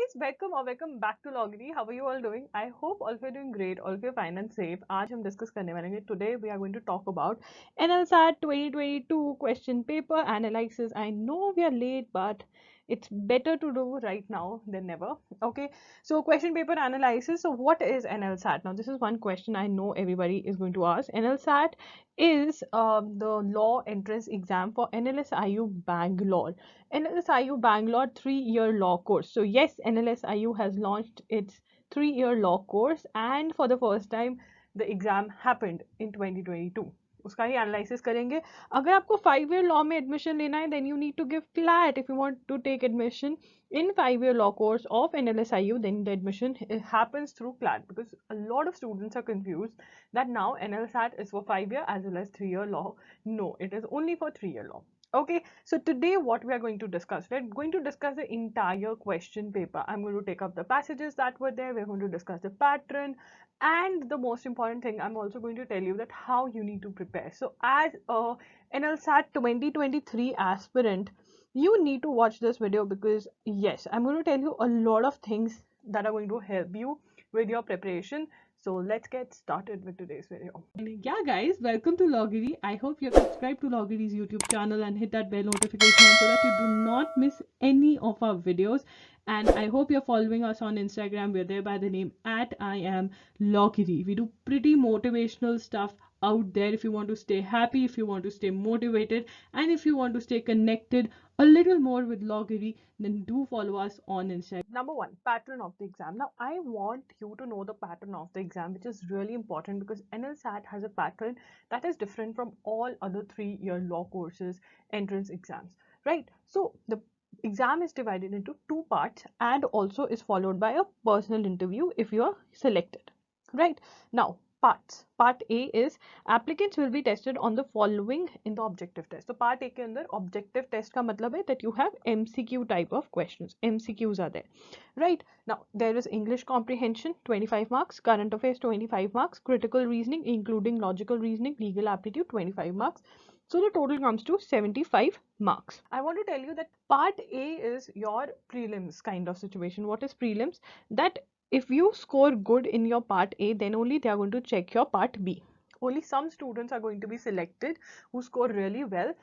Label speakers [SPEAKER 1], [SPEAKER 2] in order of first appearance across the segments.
[SPEAKER 1] guys, welcome or welcome back to Logri. How are you all doing? I hope all of you are doing great, all of you are fine and safe. आज हम discuss करने वाले हैं. Today we are going to talk about NLSAT 2022 question paper analysis. I know we are late, but it's better to do right now than never. Okay, so question paper analysis. So what is NLSAT? Now this is one question I know everybody is going to ask. NLSAT is the law entrance exam for NLSIU Bangalore. NLSIU Bangalore 3-year law course. So yes, NLSIU has launched its 3-year law course, and for the first time the exam happened in 2022. उसका ही analysis करेंगे. अगर आपको 5-year law में admission लेना है, then you need to give flat. If you want to take admission in 5-year law course of NLSIU, then the admission happens through CLAT, because a lot of students are confused that now NLSAT is for 5-year as well as 3-year law. No, it is only for 3-year law. Okay, so today what we are going to discuss, we're going to discuss the entire question paper. I'm going to take up the passages that were there. We're going to discuss the pattern, and the most important thing, I'm also going to tell you that how you need to prepare. So as a NLSAT 2023 aspirant, you need to watch this video, because yes, I'm going to tell you a lot of things that are going to help you with your preparation. So let's get started with today's video. Yeah guys, welcome to Logiri. I hope you're subscribed to Logiri's YouTube channel and hit that bell notification so that you do not miss any of our videos. And I hope you're following us on Instagram. We're there by the name @IamLogiri. We do pretty motivational stuff out there. If you want to stay happy, if you want to stay motivated, and if you want to stay connected a little more with Logiri, then do follow us on Instagram. Number one, pattern of the exam. Now I want you to know the pattern of the exam, which is really important, because NLSAT has a pattern that is different from all other 3-year law courses entrance exams, right? So the exam is divided into 2 parts and also is followed by a personal interview if you are selected, right? Now parts. Part A is applicants will be tested on the following in the objective test. So part A के अंदर objective test का मतलब है that you have MCQ type of questions. MCQs are there, right? Now there is English comprehension 25 marks, current affairs 25 marks, critical reasoning including logical reasoning, legal aptitude 25 marks. So the total comes to 75 marks. I want to tell you that part A is your prelims kind of situation. What is prelims? That if you score good in your part A, then only they are going to check your part B. Only some students are going to be selected who score really well,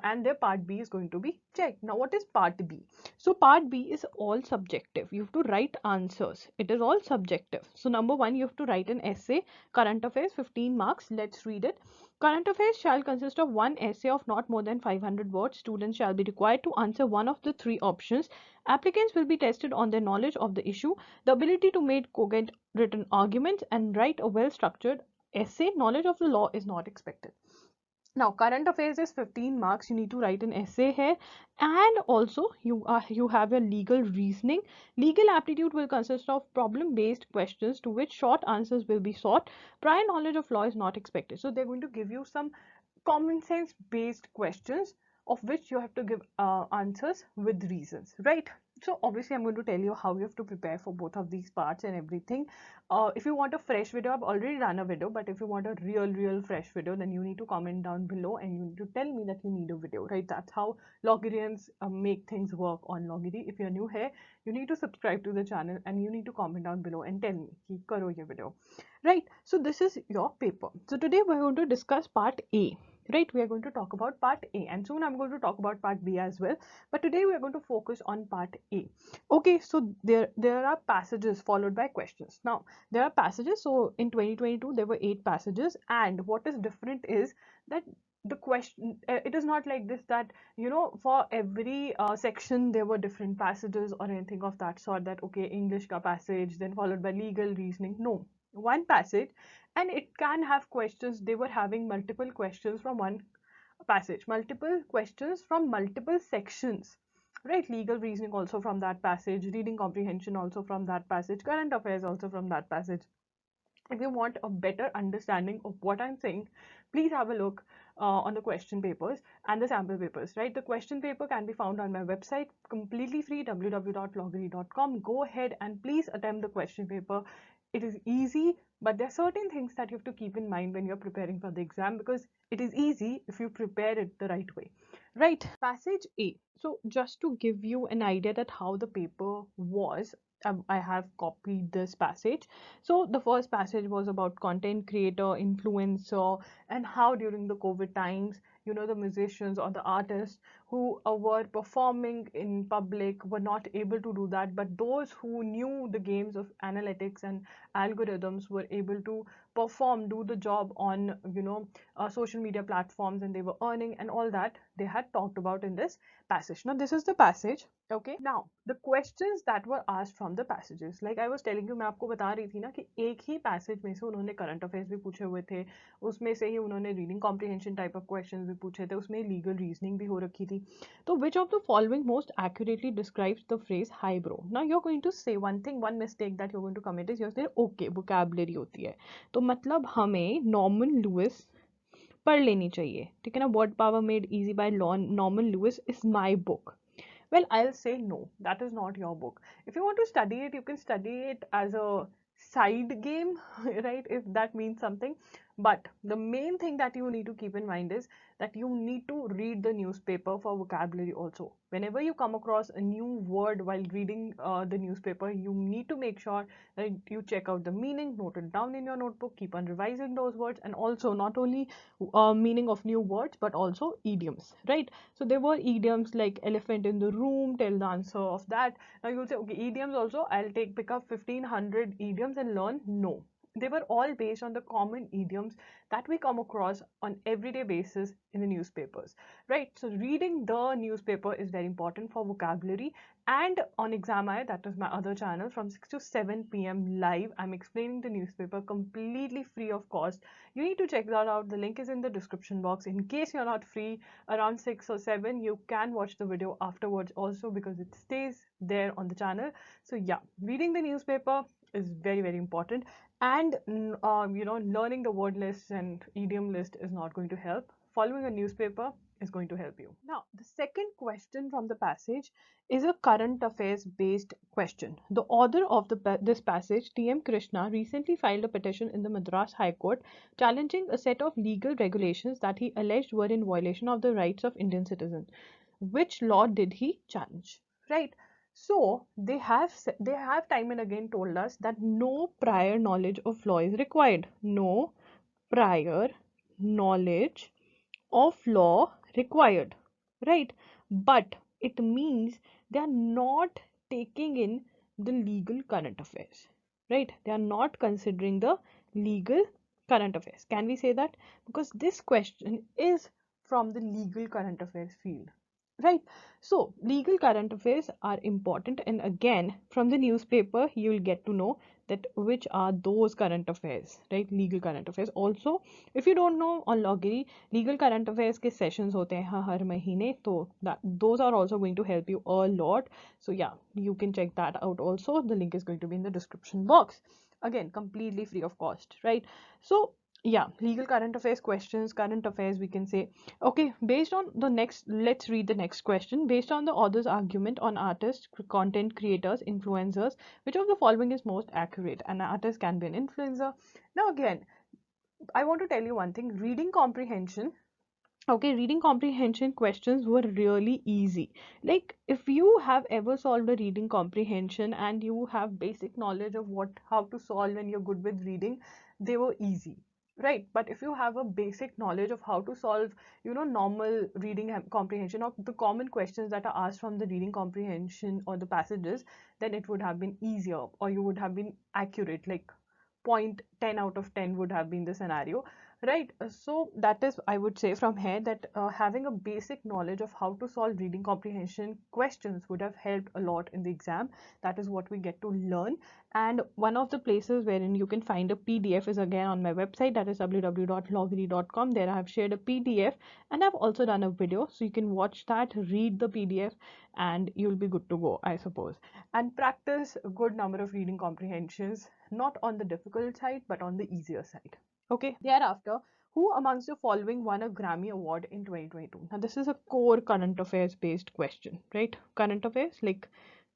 [SPEAKER 1] and their part B is going to be checked. Now what is part B? So part B is all subjective. You have to write answers. It is all subjective. So number one, you have to write an essay. Current affairs 15 marks. Let's read it. Current affairs shall consist of one essay of not more than 500 words. Students shall be required to answer one of the 3 options. Applicants will be tested on their knowledge of the issue, the ability to make cogent written arguments, and write a well-structured essay. Knowledge of the law is not expected. Now current affairs is 15 marks. You need to write an essay here, and also you have your legal reasoning. Legal aptitude will consist of problem based questions to which short answers will be sought. Prior knowledge of law is not expected. So they're going to give you some common sense based questions of which you have to give answers with reasons, right? So obviously I'm going to tell you how you have to prepare for both of these parts and everything. If you want a fresh video, I've already done a video, but if you want a real fresh video, then you need to comment down below and you need to tell me that you need a video, right? That's how Logirians make things work on Logiri. If you're new here, you need to subscribe to the channel and you need to comment down below and tell me ki karo ye video, right? So this is your paper. So today we're going to discuss part A. Right, we are going to talk about part A, and soon I'm going to talk about part B as well, but today we are going to focus on part A. Okay, so there are passages followed by questions. Now there are passages. So in 2022 there were 8 passages, and what is different is that the question, it is not like this that, you know, for every section there were different passages or anything of that sort, that okay, English ka passage then followed by legal reasoning. No, one passage, and it can have questions. They were having multiple questions from one passage, multiple questions from multiple sections, right? Legal reasoning also from that passage, reading comprehension also from that passage, current affairs also from that passage. If you want a better understanding of what I'm saying, please have a look on the question papers and the sample papers, right? The question paper can be found on my website, completely free, www.logiri.com. Go ahead and please attempt the question paper. It is easy, but there are certain things that you have to keep in mind when you're preparing for the exam, because it is easy if you prepare it the right way, Right, passage A. So, just to give you an idea that how the paper was, I have copied this passage. So, the first passage was about content creator, influencer, and how during the COVID times, the musicians or the artists who were performing in public were not able to do that, but those who knew the games of analytics and algorithms were able to perform, do the job on, social media platforms, and they were earning and all that they had talked about in this passage. Now this is the passage. Okay, now the questions that were asked from the passages, like I was telling you, मैं आपको बता रही थी ना कि एक ही passage में से उन्होंने करंट अफेयर्स भी पूछे हुए थे, उसमें से ही उन्होंने reading comprehension type of questions भी पूछे थे, उसमें लीगल रीजनिंग भी हो रखी थी. तो which of the following most accurately describes the phrase hi bro? Now you're going to say one thing, one mistake that you're going to commit is you're saying okay vocabulary होती है, तो मतलब हमें नॉर्मन लुइस पढ़ लेनी चाहिए, ठीक है ना. Word power made easy by Norman Lewis is my book. Well, I'll say no, that is not your book. If you want to study it, you can study it as a side game, right? If that means something. But the main thing that you need to keep in mind is that you need to read the newspaper for vocabulary also. Whenever you come across a new word while reading the newspaper, you need to make sure that you check out the meaning, note it down in your notebook, keep on revising those words, and also not only meaning of new words but also idioms, right? So there were idioms like elephant in the room, tell the answer of that. Now you'll say, okay, idioms also, I'll pick up 1500 idioms and learn. No. They were all based on the common idioms that we come across on everyday basis in the newspapers, right? So reading the newspaper is very important for vocabulary. And on Exam Eye, that is my other channel, from 6 to 7 p.m. live, I'm explaining the newspaper completely free of cost. You need to check that out. The link is in the description box. In case you're not free around 6 or 7, you can watch the video afterwards also, because it stays there on the channel. So yeah, reading the newspaper is very, very important. And learning the word list and idiom list is not going to help. Following a newspaper is going to help you. Now, the second question from the passage is a current affairs based question. The author of this passage, T.M. Krishna, recently filed a petition in the Madras High Court challenging a set of legal regulations that he alleged were in violation of the rights of Indian citizens. Which law did he challenge? Right. So they have time and again told us that no prior knowledge of law is required. No prior knowledge of law required, right? But it means they are not taking in the legal current affairs, right? They are not considering the legal current affairs. Can we say that? Because this question is from the legal current affairs field, right? So legal current affairs are important, and again from the newspaper you will get to know that which are those current affairs, right? Legal current affairs. Also, if you don't know, on Loggery legal current affairs के sessions होते हैं हर महीने, तो those are also going to help you a lot. So yeah, you can check that out also. The link is going to be in the description box. Again, completely free of cost, right? So yeah, legal current affairs questions, current affairs, we can say. Okay, based on the next, let's read the next question. Based on the author's argument on artists, content creators, influencers, which of the following is most accurate? An artist can be an influencer. Now again, I want to tell you one thing. Reading comprehension, okay, reading comprehension questions were really easy. Like if you have ever solved a reading comprehension and you have basic knowledge of how to solve and you're good with reading, they were easy, right? But if you have a basic knowledge of how to solve, normal reading comprehension or the common questions that are asked from the reading comprehension or the passages, then it would have been easier, or you would have been accurate, like point 10 out of 10 would have been the scenario, right? So that is, I would say from here, that having a basic knowledge of how to solve reading comprehension questions would have helped a lot in the exam. That is what we get to learn. And one of the places wherein you can find a PDF is again on my website, that is www.loggery.com. There I have shared a PDF and I've also done a video, so you can watch that, read the PDF, and you'll be good to go, I suppose. And practice a good number of reading comprehensions, not on the difficult side but on the easier side. Okay, thereafter, who amongst the following won a Grammy Award in 2022? Now, this is a core current affairs based question, right? Current affairs, like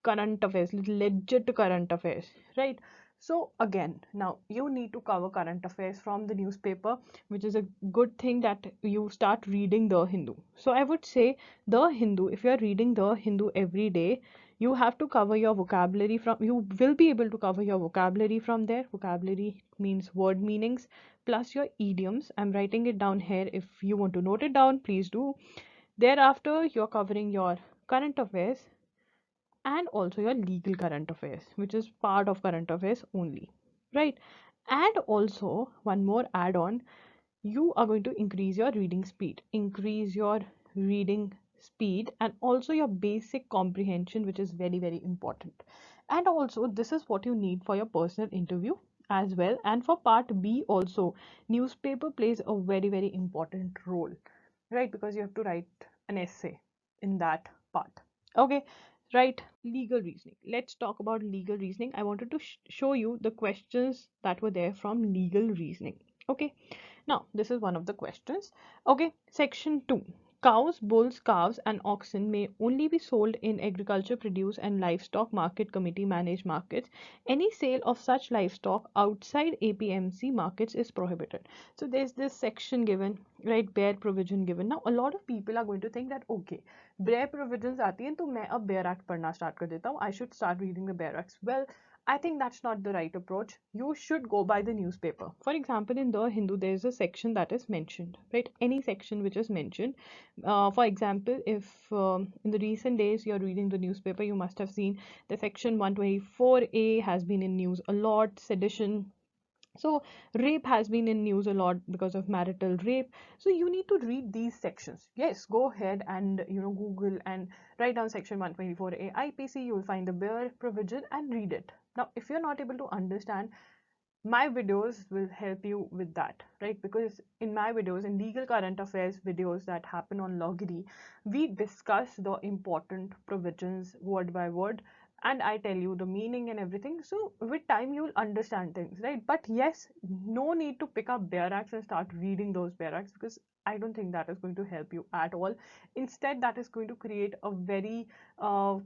[SPEAKER 1] current affairs, legit current affairs, right? So again, now you need to cover current affairs from the newspaper, which is a good thing that you start reading The Hindu. So I would say The Hindu, if you are reading The Hindu every day, you have to cover your vocabulary from, you will be able to cover your vocabulary from there. Vocabulary means word meanings plus your idioms. I'm writing it down here. If you want to note it down, please do. Thereafter, you're covering your current affairs and also your legal current affairs, which is part of current affairs only, right? And also, one more add on, you are going to increase your reading speed, and also your basic comprehension, which is very, very important. And also, this is what you need for your personal interview as well. And for part B, also, newspaper plays a very, very important role, right? Because you have to write an essay in that part. Okay, right. Legal reasoning. Let's talk about legal reasoning. I wanted to show you the questions that were there from legal reasoning. Okay, now this is one of the questions. Okay, section 2. Cows, bulls, calves, and oxen may only be sold in agriculture produce and livestock market committee managed markets. Any sale of such livestock outside APMC markets is prohibited. So there's this section given, right? Bare provision given. Now a lot of people are going to think that okay, bare provisions आती हैं तो मैं अब Bare Act पढ़ना start कर देता हूँ. I should start reading the Bare Acts. Well, I think that's not the right approach. You should go by the newspaper. For example, in The Hindu, there is a section that is mentioned, right? Any section which is mentioned. For example, if in the recent days you're reading the newspaper, you must have seen the section 124A has been in news a lot, sedition. So rape has been in news a lot because of marital rape. So you need to read these sections. Yes, go ahead and Google and write down section 124A IPC. You will find the bare provision and read it. Now, if you're not able to understand, my videos will help you with that, right? Because in my videos, in legal current affairs videos that happen on Logiri, we discuss the important provisions word by word, and I tell you the meaning and everything. So with time you'll understand things, right? But yes, no need to pick up Bare Acts and start reading those Bare Acts, because I don't think that is going to help you at all. Instead, that is going to create a very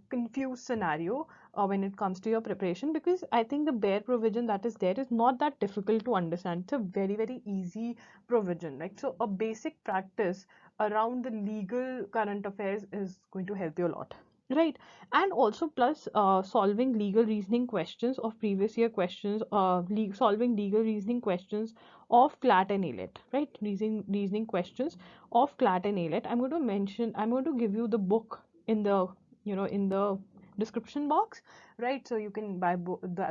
[SPEAKER 1] confused scenario when it comes to your preparation, because I think the bare provision that is there is not that difficult to understand. It's a very, very easy provision. Like, so a basic practice around the legal current affairs is going to help you a lot. Right, and also plus solving legal reasoning questions of previous year questions, solving legal reasoning questions of CLAT and ALET, right? Reasoning questions of CLAT and ALET. I'm going to give you the book in the in the description box, right? So you can buy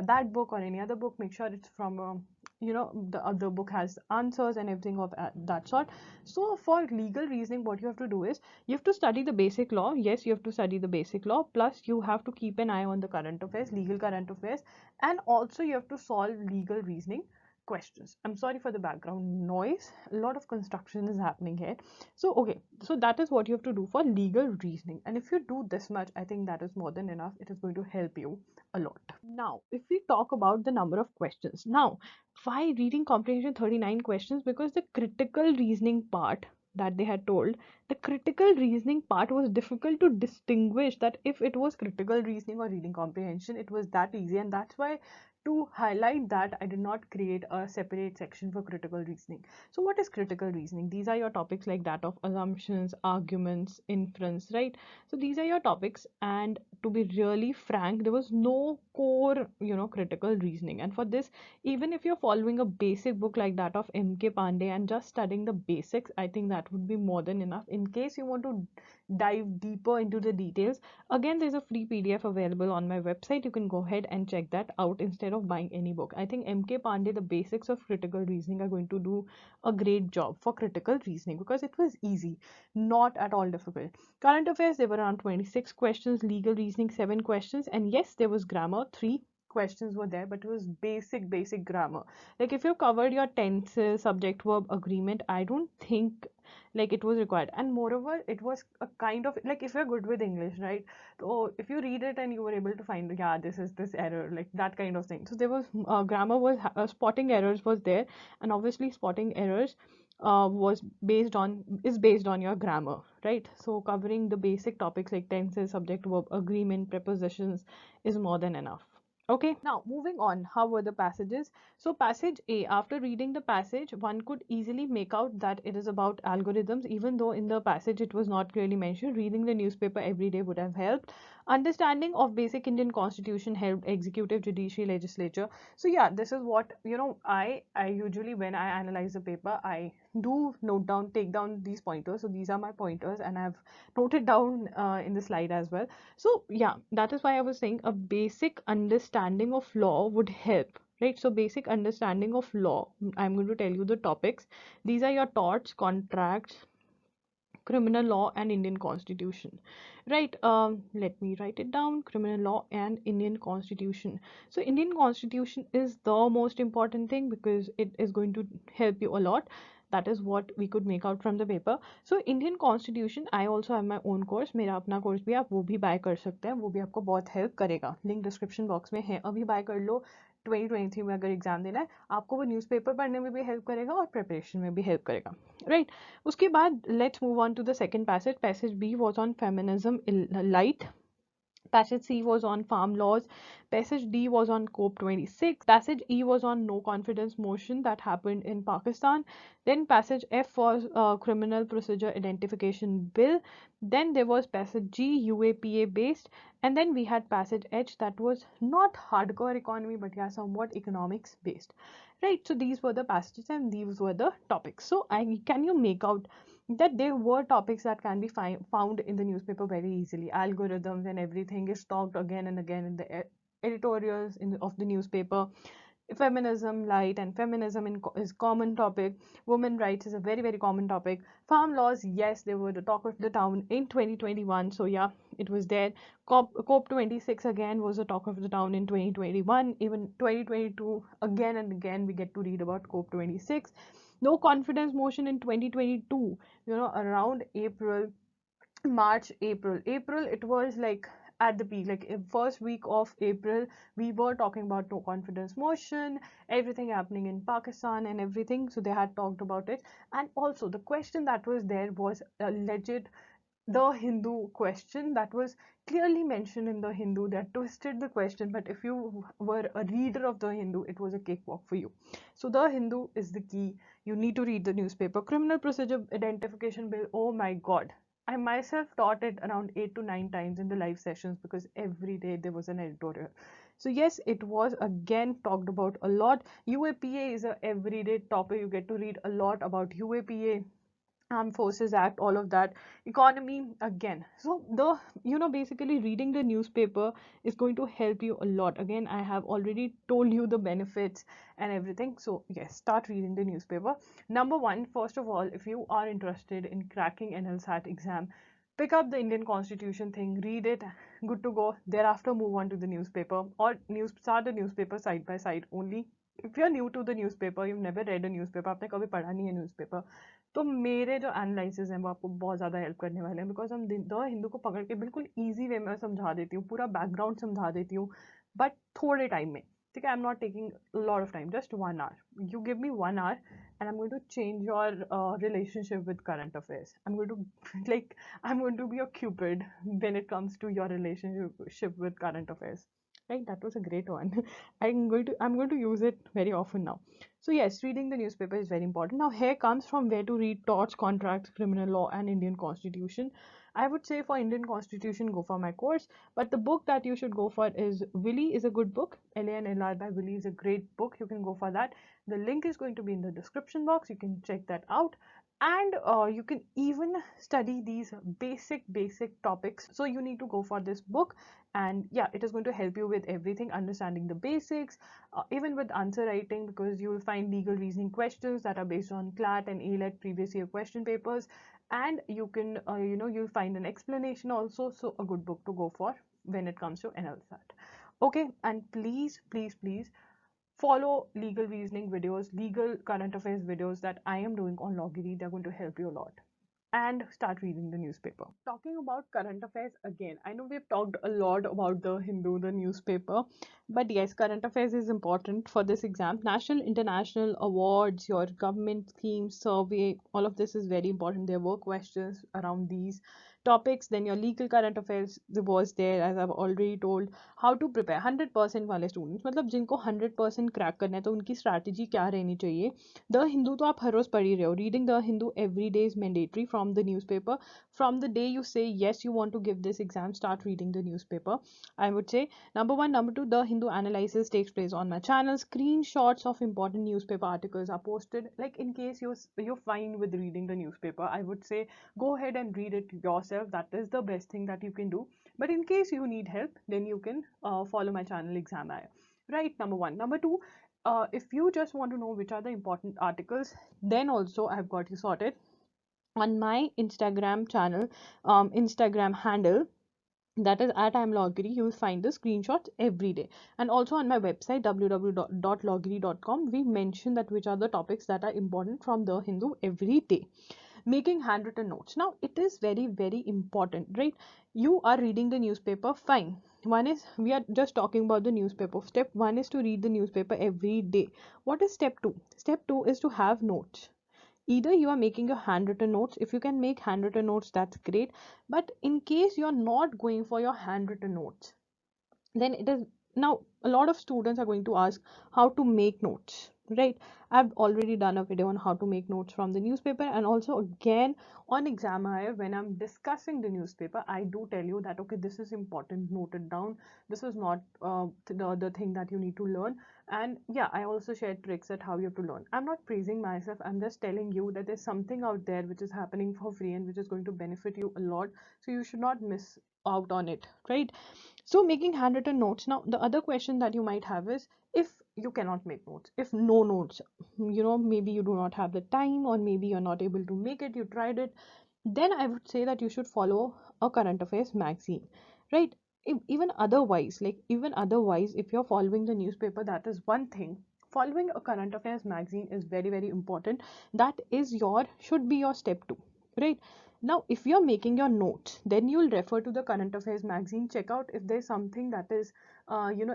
[SPEAKER 1] that book or any other book. Make sure it's from the other book has answers and everything of that sort. So for legal reasoning, what you have to do is you have to study the basic law. Yes, you have to study the basic law, plus you have to keep an eye on the current affairs, legal current affairs, and also you have to solve legal reasoning questions. I'm sorry for the background noise. A lot of construction is happening here. So okay, so that is what you have to do for legal reasoning. And if you do this much, I think that is more than enough. It is going to help you a lot. Now, if we talk about the number of questions, now why reading comprehension 39 questions? Because the critical reasoning part that they had told, the critical reasoning part was difficult to distinguish that if it was critical reasoning or reading comprehension, it was that easy. And that's why, to highlight that, I did not create a separate section for critical reasoning. So what is critical reasoning? These are your topics like that of assumptions, arguments, inference, right? So these are your topics, and to be really frank, there was no core critical reasoning. And for this, even if you're following a basic book like that of MK Pandey and just studying the basics, I think that would be more than enough. In case you want to dive deeper into the details, again, there's a free PDF available on my website. You can go ahead and check that out instead of buying any book. I think MK Pandey, the basics of critical reasoning, are going to do a great job for critical reasoning, because it was easy, not at all difficult. Current affairs, there were around 26 questions. Legal reasoning, 7 questions. And yes, there was grammar, 3 questions were there, but it was basic grammar. Like, if you covered your tenses, subject verb agreement, I don't think like it was required. And moreover, it was a kind of like, if you're good with English, right? So if you read it and you were able to find, yeah, this is this error, like that kind of thing. So there was grammar was spotting errors was there, and obviously spotting errors is based on your grammar, right? So covering the basic topics like tenses, subject verb agreement, prepositions is more than enough. Okay, now moving on, how were the passages? So, passage A, after reading the passage, one could easily make out that it is about algorithms, even though in the passage it was not clearly mentioned. Reading the newspaper every day would have helped. Understanding of basic Indian constitution helped executive, judiciary, legislature. So, yeah, this is what, I usually, when I analyze the paper, I do note down, take down these pointers. So, these are my pointers, and I've noted down in the slide as well. So, yeah, that is why I was saying a basic understanding of law would help, right? So, basic understanding of law, I'm going to tell you the topics. These are your torts, contracts, criminal law, and Indian constitution, right? Let me write it down: criminal law and Indian constitution. So, Indian constitution is the most important thing because it is going to help you a lot. That is what we could make out from the paper. So, Indian constitution, I also have my own course. मेरा अपना course भी आप वो भी bye कर सकते हैं, वो भी आपको बहुत हेल्प करेगा. लिंक डिस्क्रिप्शन बॉक्स में है, अभी बाय कर लो. 2023 में अगर एग्जाम देना है आपको, वो न्यूज़पेपर पढ़ने में भी हेल्प करेगा और प्रिपरेशन में भी हेल्प करेगा, राइट? उसके बाद let's move on to the second passage. Passage B was on feminism light. Passage C was on farm laws. Passage D was on COP26. Passage E was on no confidence motion that happened in Pakistan. Then Passage F was criminal procedure identification bill. Then there was Passage G, UAPA based. And then we had Passage H that was not hardcore economy but yeah, somewhat economics based. Right, so these were the passages and these were the topics. So can you make out that there were topics that can be found in the newspaper very easily? Algorithms and everything is talked again and again in the editorials of the newspaper. Feminism light and feminism is common topic. Women rights is a very very common topic. Farm laws, yes, they were the talk of the town in 2021, so yeah, it was there. COP26 again was the talk of the town in 2021. Even 2022, again and again we get to read about COP26. No confidence motion in 2022, around April, March, April, it was like at the peak, like in first week of April, we were talking about no confidence motion, everything happening in Pakistan and everything. So they had talked about it. And also the question that was there was a legit the Hindu question that was clearly mentioned in the Hindu. That twisted the question, but if you were a reader of the Hindu, it was a cakewalk for you. So the Hindu is the key. You need to read the newspaper. Criminal procedure identification bill. Oh my God. I myself taught it around 8 to 9 times in the live sessions because every day there was an editorial. So yes, it was again talked about a lot. UAPA is a everyday topic. You get to read a lot about UAPA, Armed Forces Act, all of that. Economy again. So the basically reading the newspaper is going to help you a lot. Again, I have already told you the benefits and everything. So yes, start reading the newspaper. Number one, first of all, if you are interested in cracking NLSAT exam, pick up the Indian Constitution thing, read it, good to go. Thereafter, move on to the newspaper or start the newspaper side by side only. If you're new to the newspaper, you've never read a newspaper, आपने कभी पढ़ा नहीं है newspaper, तो मेरे जो analysis हैं वो आपको बहुत ज़्यादा हेल्प करने वाले हैं बिकॉज हम द हिंदू को पकड़ के बिल्कुल ईजी वे में समझा देती हूँ, पूरा बैकग्राउंड समझा देती हूँ, बट थोड़े टाइम में. ठीक है, आई am not taking lot of time, just 1 hour. You give me 1 hour and I'm going to change your relationship with current affairs. I'm going to I'm going to be a cupid when it comes to your relationship with current affairs. Right, that was a great one. I'm going to use it very often now. So yes, reading the newspaper is very important. Now here comes from where to read torts, contracts, criminal law, and Indian Constitution. I would say for Indian Constitution, go for my course. But the book that you should go for is Willy is a good book. LANLR by Willy is a great book. You can go for that. The link is going to be in the description box. You can check that out. And you can even study these basic topics. So you need to go for this book. And yeah, it is going to help you with everything, understanding the basics, even with answer writing, because you will find legal reasoning questions that are based on CLAT and ALET previous year question papers, and you can you'll find an explanation also. So a good book to go for when it comes to NLSAT. Okay, and please follow legal reasoning videos, legal current affairs videos that I am doing on Logiri. They're going to help you a lot. And start reading the newspaper. Talking about current affairs again, I know we've talked a lot about the Hindu, the newspaper, but yes, current affairs is important for this exam. National, international awards, your government themes, survey, all of this is very important. There were questions around these. topics. Then your legal current affairs was there, as I've already told. How to prepare 100% वाले students, मतलब जिनको 100% crack करना है तो उनकी strategy क्या रहनी चाहिए. द हिंदू तो आप हर रोज पढ़ ही रहे हो. Reading the Hindu every day is mandatory from the newspaper. From the day you say yes you want to give this exam, start reading the newspaper, I would say. Number one. Number two, the Hindu analysis takes place on my channel. Screenshots of important newspaper articles are posted. Like, in case you're fine with reading the newspaper, I would say go ahead and read it yourself. That is the best thing that you can do. But in case you need help, then you can follow my channel Exam Eye. Right, number one. Number two, if you just want to know which are the important articles, then also I've got you sorted. On my Instagram channel, Instagram handle, that is at @imloggery, you will find the screenshots every day. And also on my website www.loggery.com, we mention that which are the topics that are important from the Hindu every day. Making handwritten notes, now it is very very important, right? You are reading the newspaper, fine. One is, we are just talking about the newspaper. Step one is to read the newspaper every day. What is step two? Step two is to have notes. Either you are making your handwritten notes. If you can make handwritten notes, that's great. But in case you're not going for your handwritten notes, then it is, now a lot of students are going to ask how to make notes, right? I've already done a video on how to make notes from the newspaper, and also again on Exam Eye, when I'm discussing the newspaper, I do tell you that okay, this is important, note it down. This is not the thing that you need to learn. And yeah, I also share tricks at how you have to learn. I'm not praising myself, I'm just telling you that there's something out there which is happening for free and which is going to benefit you a lot, so you should not miss out on it, right? So making handwritten notes. Now, the other question that you might have is, if you cannot make notes, if no notes, maybe you do not have the time, or maybe you're not able to make it, you tried it, then I would say that you should follow a current affairs magazine, right? Even otherwise, if you're following the newspaper, that is one thing. Following a current affairs magazine is very, very important. That is should be your step two, right? Now, if you're making your notes, then you'll refer to the current affairs magazine, check out if there's something that is,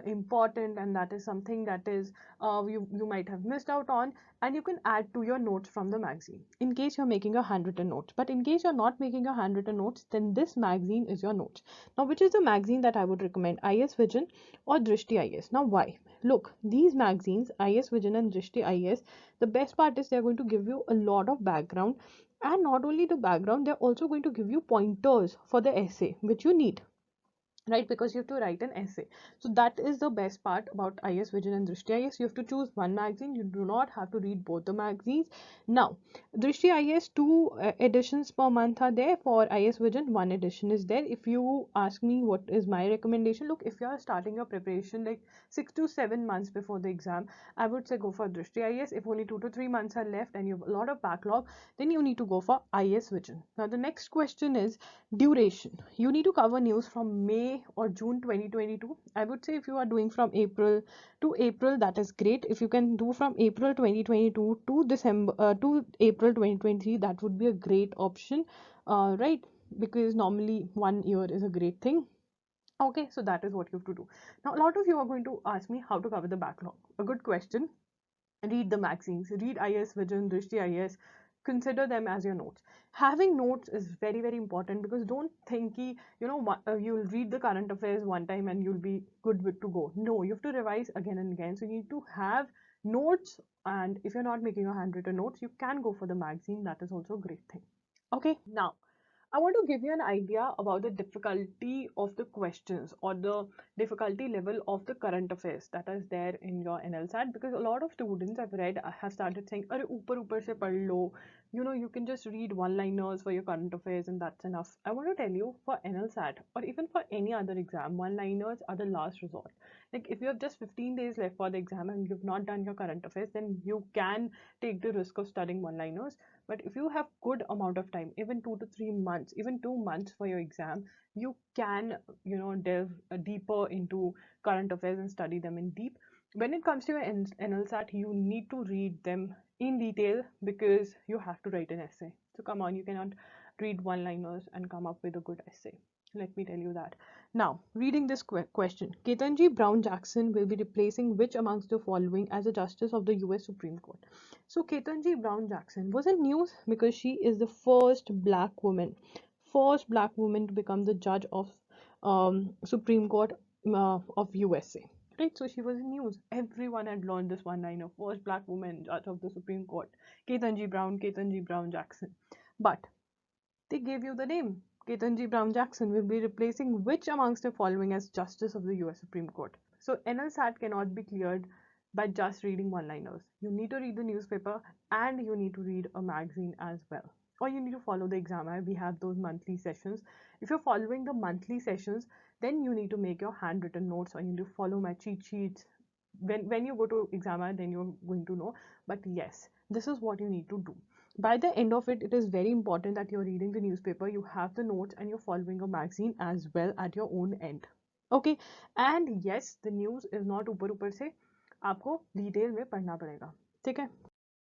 [SPEAKER 1] important, and that is something that is, you might have missed out on, and you can add to your notes from the magazine, in case you're making a handwritten notes. But in case you're not making a handwritten notes, then this magazine is your notes. Now, which is the magazine that I would recommend? IS Vision or Drishti IS. Now, why? Look, these magazines, IS Vision and Drishti IS, the best part is they're going to give you a lot of background, and not only the background, they're also going to give you pointers for the essay which you need, right? Because you have to write an essay. So that is the best part about IS Vision and Drishti IS. You have to choose one magazine, you do not have to read both the magazines. Now, Drishti IS, two editions per month are there. For IS Vision, one edition is there. If you ask me what is my recommendation, look, if you are starting your preparation like 6 to 7 months before the exam, I would say go for Drishti IS. If only 2 to 3 months are left and you have a lot of backlog, then you need to go for IS Vision. Now, the next question is duration. You need to cover news from May or June 2022. I would say if you are doing from April to April, that is great. If you can do from April 2022 to December to April 2023, that would be a great option, right? Because normally 1 year is a great thing. Okay, so that is what you have to do. Now, a lot of you are going to ask me how to cover the backlog. A good question. Read the magazines, read IS Vision, Drishti IS, consider them as your notes. Having notes is very, very important, because don't think you'll read the current affairs one time and you'll be good with to go. No, you have to revise again and again. So you need to have notes, and if you're not making a handwritten notes, you can go for the magazine. That is also a great thing. Okay, now I want to give you an idea about the difficulty of the questions, or the difficulty level of the current affairs that is there in your NLSAT, because a lot of students I've read have started saying, "Arey, upar se pad lo." You can just read one-liners for your current affairs and that's enough. I want to tell you, for NLSAT or even for any other exam, one-liners are the last resort. Like, if you have just 15 days left for the exam and you've not done your current affairs, then you can take the risk of studying one-liners. But if you have good amount of time, even 2 to 3 months, even 2 months for your exam, you can, delve deeper into current affairs and study them in deep. When it comes to your NLSAT, you need to read them in detail, because you have to write an essay. So come on, you cannot read one-liners and come up with a good essay. Let me tell you that. Now, reading this question, Ketanji Brown Jackson will be replacing which amongst the following as a justice of the US Supreme Court? So Ketanji Brown Jackson was in news because she is the first black woman, first black woman to become the judge of Supreme Court of USA. Right, so she was in news. Everyone had learned this one liner: first black woman judge of the Supreme Court, Ketanji Brown Jackson. But they gave you the name. Ketanji Brown Jackson will be replacing which amongst the following as Justice of the US Supreme Court? So NLSAT cannot be cleared by just reading one-liners. You need to read the newspaper and you need to read a magazine as well. Or you need to follow the exam. We have those monthly sessions. If you're following the monthly sessions, then you need to make your handwritten notes or you need to follow my cheat sheets. When you go to examiner, then you're going to know. But yes, this is what you need to do. By the end of it, it is very important that you're reading the newspaper, you have the notes, and you're following a magazine as well at your own end. Okay, and yes, the news is not ऊपर से आपको detail में पढ़ना पड़ेगा, ठीक है?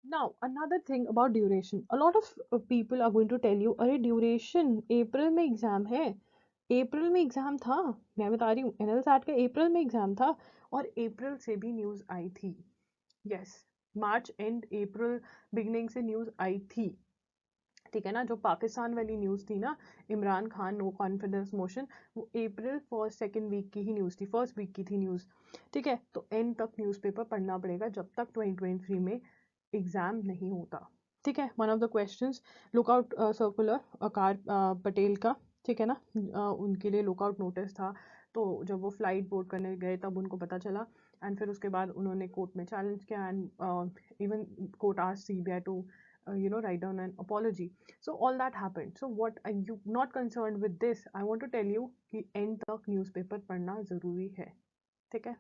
[SPEAKER 1] Now, another thing about duration. A lot of people are going to tell you, अरे duration अप्रैल में एग्जाम है, अप्रैल में एग्जाम था, मैं बता रही हूँ NLSAT का अप्रैल में एग्जाम था और अप्रैल से भी न्यूज़ आई थी. Yes, March and April beginning से न्यूज़ आई थी, ठीक है ना? जो पाकिस्तान वाली न्यूज़ थी ना, Imran Khan no confidence motion, वो अप्रैल फर्स्ट सेकेंड वीक की ही न्यूज़ थी, फर्स्ट वीक की थी न्यूज़, ठीक है? तो एंड तक न्यूज़पेपर पढ़ना पड़ेगा जब तक 2023 में एग्ज़ाम नहीं होता, ठीक है? One of the questions lookout circular आकार पटेल का, ठीक है ना? उनके लिए लुकआउट नोटिस था, तो जब वो फ्लाइट बोर्ड करने गए तब उनको पता चला एंड फिर उसके बाद उन्होंने कोर्ट में चैलेंज किया and even court asked CBI to write down an apology. So all that happened. So what are you not concerned with this? I want to tell you कि end तक newspaper पढ़ना ज़रूरी है, ठीक है?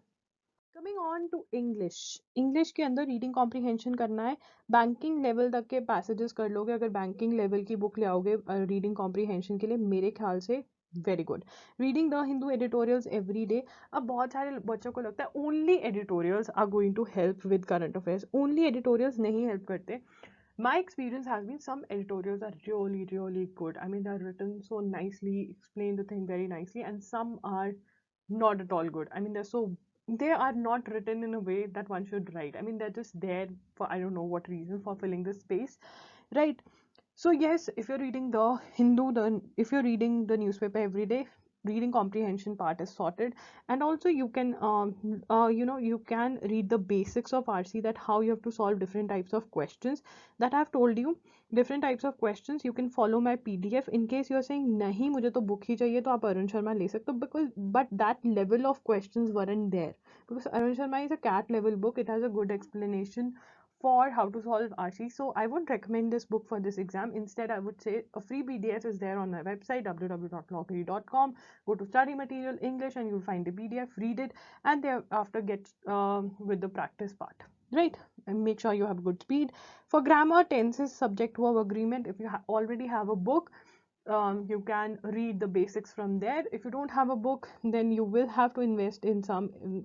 [SPEAKER 1] Coming on to English. English के अंदर reading comprehension करना है. बैंकिंग लेवल तक के पैसेजेस कर लोगे अगर बैंकिंग लेवल की बुक ले आओगे रीडिंग कॉम्प्रीहेंशन के लिए, मेरे ख्याल से very good. Reading the Hindu editorials every day. अब बहुत सारे बच्चों को लगता है only editorials are going to help with current affairs. Only editorials नहीं हेल्प करते. My experience has been some editorials are really, really good. I mean, they're written so nicely, explain the thing very nicely, and some are not at all good. I mean, they are not written in a way that one should write. I mean, they're just there for I don't know what reason, for filling the space, right? So yes, if you're reading the if you're reading the newspaper every day, reading comprehension part is sorted. And also you can you can read the basics of RC, that how you have to solve different types of questions that I've told you. Different types of questions, you can follow my PDF. In case you're saying नहीं मुझे तो book ही चाहिए, तो आप अरुण शर्मा ले सकते हो, because but that level of questions weren't there, because Arun Sharma is a CAT level book. It has a good explanation for how to solve RC. So I wouldn't recommend this book for this exam. Instead, I would say a free PDF is there on my website www.loggery.com. Go to study material English and you'll find the PDF, read it, and thereafter get with the practice part. Right, and make sure you have good speed. For grammar, tenses, subject verb agreement, if you already have a book, you can read the basics from there. If you don't have a book, then you will have to invest in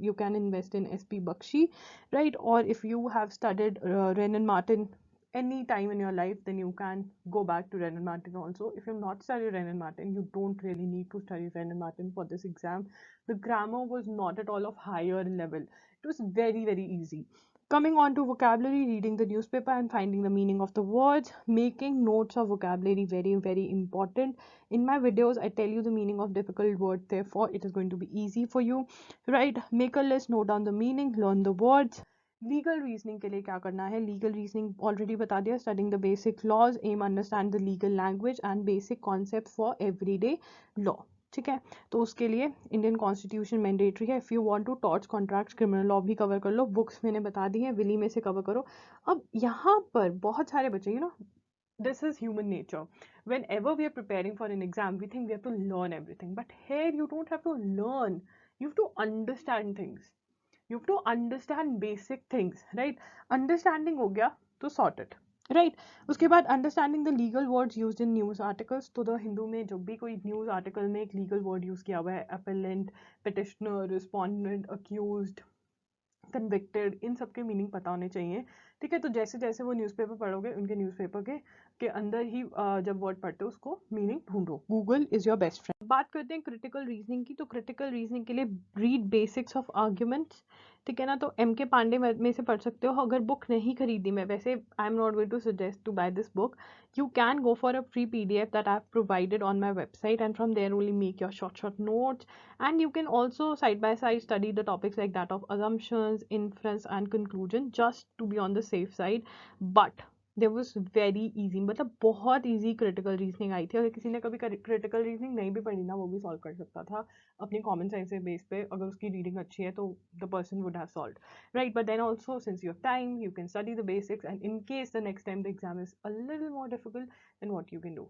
[SPEAKER 1] you can invest in SP Bakshi, right? Or if you have studied Wren and Martin any time in your life, then you can go back to Wren and Martin also. If you've not studied Wren and Martin, you don't really need to study Wren and Martin for this exam. The grammar was not at all of higher level. It was very, very easy. Coming on to vocabulary, reading the newspaper and finding the meaning of the words, making notes of vocabulary, very, very important. In my videos, I tell you the meaning of difficult words, therefore it is going to be easy for you, right? Make a list, note down the meaning, learn the words. Legal reasoning के लिए क्या करना है? Legal reasoning already बता दिया. Studying the basic laws, and understand the legal language and basic concept for everyday law, ठीक है? तो उसके लिए इंडियन कॉन्स्टिट्यूशन मैंडेटरी है. If you want to torts contracts criminal law भी कवर कर लो. बुक्स मैंने बता दी हैं, विली में से कवर करो. अब यहाँ पर बहुत सारे बच्चे this is human nature. Whenever we are preparing for an exam, we think we have to learn everything, but here you don't have to learn, you have to understand things. You have to understand basic things, right? Understanding हो गया तो sorted, right. उसके बाद understanding the legal words used in news articles. तो the Hindu में जब भी कोई न्यूज़ आर्टिकल में एक लीगल वर्ड यूज़ किया हुआ है, appellant, petitioner, respondent, accused, convicted, इन सब के मीनिंग पता होने चाहिए. ठीक है, तो जैसे जैसे वो न्यूज़पेपर पढ़ोगे उनके न्यूज़पेपर के अंदर ही जब वर्ड पढ़ते हो उसको मीनिंग ढूंढो। Google is your best friend. बात करते हैं क्रिटिकल रीजनिंग की, तो क्रिटिकल रीजनिंग के लिए रीड बेसिक्स ऑफ आर्ग्यूमेंट्स, ठीक है ना। तो एम के पांडे में से पढ़ सकते हो। अगर बुक नहीं खरीदी, मैं वैसे I am not going to suggest to buy this book, you can go for a free PDF that I've provided on my website, and from there only make your short notes, and you can also side by side study the topics like that of assumptions, inference and conclusion, just to be on the safe side. But there was very easy, मतलब बहुत easy critical reasoning आई थी। अगर किसी ने कभी critical reasoning नहीं भी पढ़ी ना, वो भी solve कर सकता था अपनी common sense के base पे। अगर उसकी reading अच्छी है तो the person would have solved, right? But then also, since you have time, you can study the basics, and in case the next time the exam is a little more difficult, then what you can do,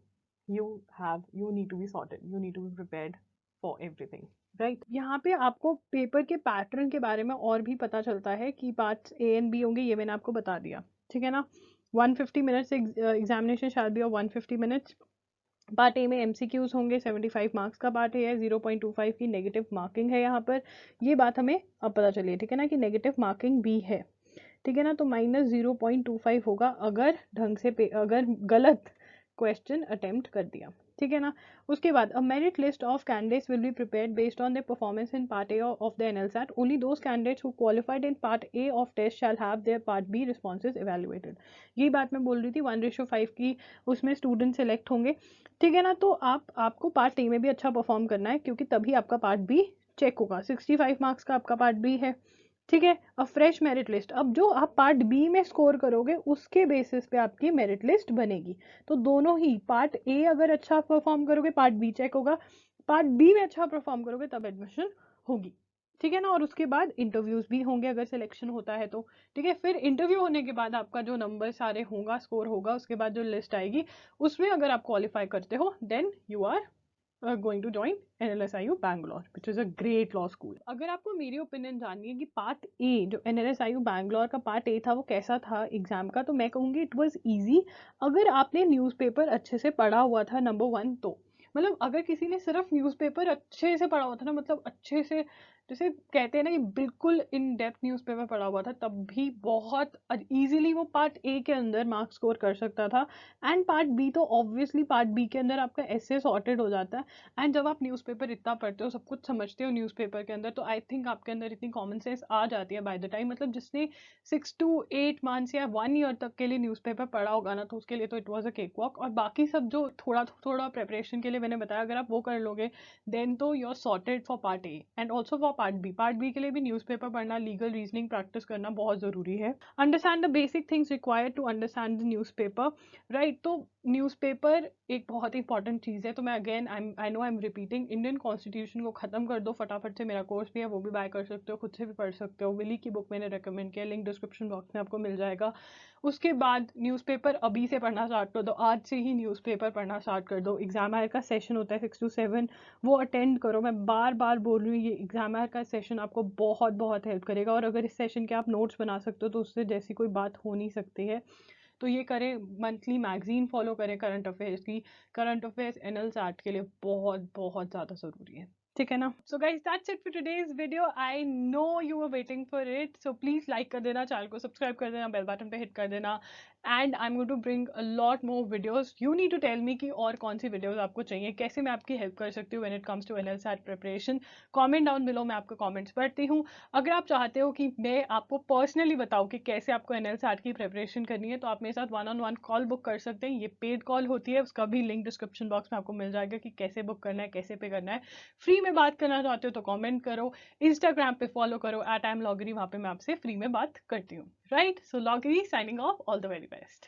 [SPEAKER 1] you need to be sorted, you need to be prepared for everything, right. यहाँ पे आपको paper के pattern के बारे में और भी पता चलता है कि पार्ट्स ए एंड बी होंगे, ये मैंने आपको बता दिया, ठीक है ना। 150 minutes examination shall be of 150 minutes. Part A में एमसीक्यूज होंगे, 75 मार्क्स का पार्ट ए है, 0.25 की नेगेटिव मार्किंग है यहाँ पर। ये बात हमें अब पता चली है, ठीक है ना, कि नेगेटिव मार्किंग भी है, ठीक है ना। तो -0.25 होगा अगर ढंग से अगर गलत क्वेश्चन अटेम्प्ट कर दिया, ठीक है ना। उसके बाद a merit list of candidates will be prepared based on the performance in part A of the NLSAT. Only those candidates who qualified in part A of test shall have their part B responses evaluated. यही बात मैं बोल रही थी, 1:5 की उसमें student select होंगे, ठीक है ना। तो आपको पार्ट ए में भी अच्छा परफॉर्म करना है, क्योंकि तभी आपका पार्ट बी चेक होगा। 65 मार्क्स का आपका पार्ट बी है, ठीक है। अ फ्रेश मेरिट लिस्ट, अब जो आप पार्ट बी में स्कोर करोगे उसके बेसिस पे आपकी मेरिट लिस्ट बनेगी। तो दोनों ही, पार्ट ए अगर अच्छा परफॉर्म करोगे पार्ट बी चेक होगा, पार्ट बी में अच्छा परफॉर्म करोगे तब एडमिशन होगी, ठीक है ना। और उसके बाद इंटरव्यूज भी होंगे अगर सिलेक्शन होता है तो, ठीक है। फिर इंटरव्यू होने के बाद आपका जो नंबर सारे होगा, स्कोर होगा, उसके बाद जो लिस्ट आएगी उसमें अगर आप क्वालिफाई करते हो, then you are going to join NLSIU Bangalore, which is a great law school. अगर आपको मेरी ओपिनियन जाननी है कि पार्ट ए जो NLSIU बैंगलोर का पार्ट ए था वो कैसा था एग्जाम का, तो मैं कहूँगी इट वाज इजी अगर आपने न्यूज़पेपर अच्छे से पढ़ा हुआ था, नंबर 1। तो मतलब अगर किसी ने सिर्फ न्यूज़पेपर अच्छे से पढ़ा हुआ था ना, मतलब अच्छे से, जैसे कहते हैं ना कि बिल्कुल इन डेप्थ न्यूज़पेपर पढ़ा हुआ था, तब भी बहुत इजीली वो पार्ट ए के अंदर मार्क्स स्कोर कर सकता था। एंड पार्ट बी तो ऑब्वियसली पार्ट बी के अंदर आपका ऐसे सॉर्टेड हो जाता है। एंड जब आप न्यूज़पेपर इतना पढ़ते हो, सब कुछ समझते हो न्यूज़पेपर के अंदर, तो आई थिंक आपके अंदर इतनी कॉमन सेंस आ जाती है बाय द टाइम, मतलब जिसने 6 to 8 मंथ्स या 1 ईयर तक के लिए न्यूज़पेपर पढ़ा होगा ना, तो उसके लिए तो it was a cake walk. और बाकी सब जो थोड़ा थोड़ा प्रिपरेशन के लिए मैंने बताया, अगर आप वो कर लोगे देन तो you are sorted for part A and also for part B. Part B के लिए भी न्यूज़पेपर पढ़ना, लीगल रीजनिंग प्रैक्टिस करना बहुत ज़रूरी है। Understand the basic things required to understand the newspaper, right. तो न्यूज़पेपर एक बहुत इंपॉर्टेंट चीज़ है। तो मैं again I know I am repeating, Indian constitution को ख़त्म कर दो फटाफट से। मेरा कोर्स भी है, वो भी बाय कर सकते हो, खुद से भी पढ़ सकते हो। विली की बुक मैंने रेकमेंड किया, लिंक डिस्क्रिप्शन बॉक्स में आपको मिल जाएगा। उसके बाद न्यूज़पेपर अभी से पढ़ना स्टार्ट कर दो, आज से ही न्यूज़पेपर पढ़ना स्टार्ट कर दो। एग्जाम आयर का सेशन होता है 6 to 7, वो अटेंड करो। मैं बार बार बोल रही हूँ, ये एग्जाम आयर का सेशन आपको बहुत बहुत हेल्प करेगा। और अगर इस सेशन के आप नोट्स बना सकते हो तो उससे जैसी कोई बात हो नहीं सकती है, तो ये करें। मंथली मैगजीन फॉलो करें करंट अफेयर्स की। करंट अफेयर्स एनएलसैट के लिए बहुत बहुत ज़्यादा ज़रूरी है, ठीक है ना। So guys that's it for today's video. I know you are waiting for it, so please like कर देना, चैनल को सब्सक्राइब कर देना, बेल बटन पे हिट कर देना। And I am going to bring a lot more videos. You need to tell me कि और कौन सी वीडियोस आपको चाहिए, कैसे मैं आपकी हेल्प कर सकती हूँ when it comes to NLSAT preparation. Comment down below, मैं आपके कमेंट्स पढ़ती हूँ। अगर आप चाहते हो कि मैं आपको पर्सनली बताऊँ कि कैसे आपको एनएलसैट की प्रिपरेशन करनी है, तो आप मेरे साथ 1-on-1 कॉल बुक कर सकते हैं। ये पेड कॉल होती है, उसका भी लिंक डिस्क्रिप्शन बॉक्स में आपको मिल जाएगा कि कैसे बुक करना है, कैसे पे करना है। फ्री में बात करना चाहते हो तो कमेंट करो, इंस्टाग्राम पे फॉलो करो @logiri, वहाँ पे मैं आपसे फ्री में बात करती हूँ, राइट। सो लॉगरी signing off, all the very best.